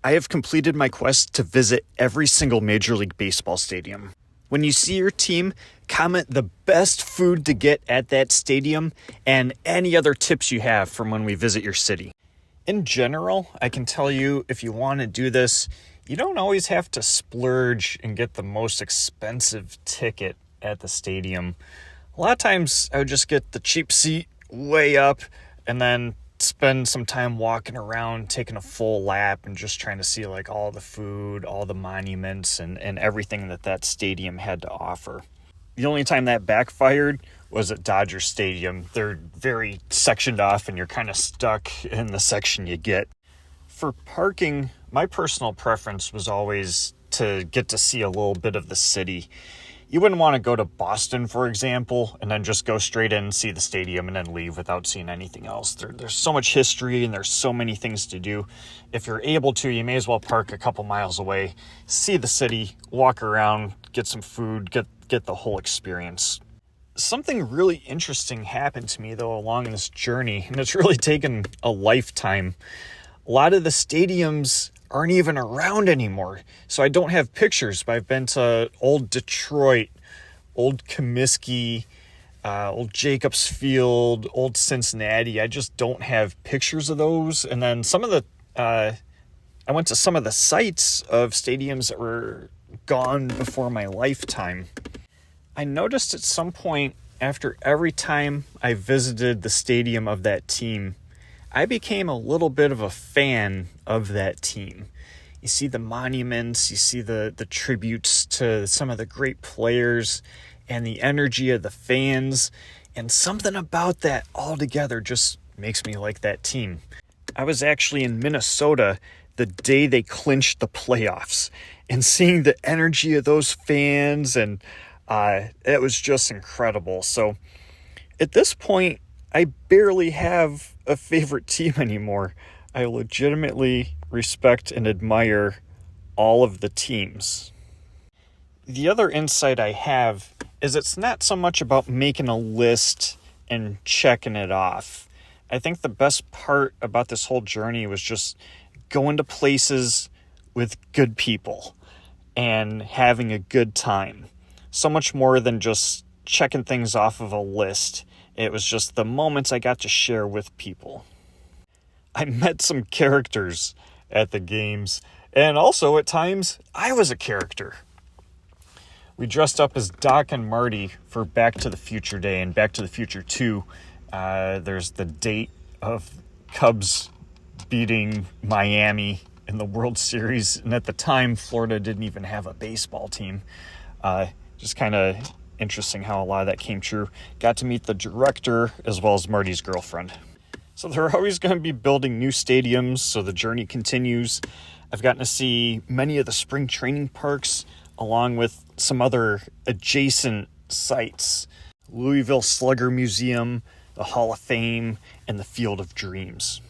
I have completed my quest to visit every single Major League Baseball stadium. When you see your team, comment the best food to get at that stadium and any other tips you have from when we visit your city. In general, I can tell you if you want to do this, you don't always have to splurge and get the most expensive ticket at the stadium. A lot of times I would just get the cheap seat way up and then spend some time walking around, taking a full lap and just trying to see like all the food, all the monuments and everything that stadium had to offer. The only time that backfired was at Dodger Stadium. They're very sectioned off and you're kind of stuck in the section you get. For parking, my personal preference was always to get to see a little bit of the city. You wouldn't want to go to Boston, for example, and then just go straight in and see the stadium and then leave without seeing anything else. There's so much history and there's so many things to do. If you're able to, you may as well park a couple miles away, see the city, walk around, get some food, get the whole experience. Something really interesting happened to me, though, along this journey, and it's really taken a lifetime. A lot of the stadiums aren't even around anymore, so I don't have pictures, but I've been to old Detroit, old Comiskey, old Jacobs Field, old Cincinnati. I just don't have pictures of those. And then I went to some of the sites of stadiums that were gone before my lifetime. I noticed at some point after every time I visited the stadium of that team, I became a little bit of a fan of that team. You see the monuments, you see the tributes to some of the great players and the energy of the fans, and something about that altogether just makes me like that team. I was actually in Minnesota the day they clinched the playoffs, and seeing the energy of those fans, and it was just incredible. So at this point, I barely have a favorite team anymore. I legitimately respect and admire all of the teams. The other insight I have is it's not so much about making a list and checking it off. I think the best part about this whole journey was just going to places with good people and having a good time. So much more than just checking things off of a list. It was just the moments I got to share with people. I met some characters at the games, and also at times I was a character. We dressed up as Doc and Marty for Back to the Future Day and Back to the Future 2. There's the date of Cubs beating Miami in the World Series, and at the time Florida didn't even have a baseball team. Just kind of interesting how a lot of that came true. Got to meet the director as well as Marty's girlfriend. So they're always going to be building new stadiums, so the journey continues. I've gotten to see many of the spring training parks along with some other adjacent sites. Louisville Slugger Museum, the Hall of Fame, and the Field of Dreams.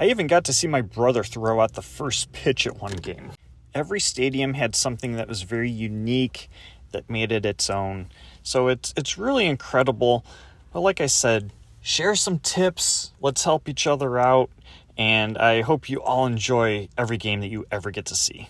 I even got to see my brother throw out the first pitch at one game. Every stadium had something that was very unique that made it its own. So it's really incredible. But like I said, share some tips. Let's help each other out. And I hope you all enjoy every game that you ever get to see.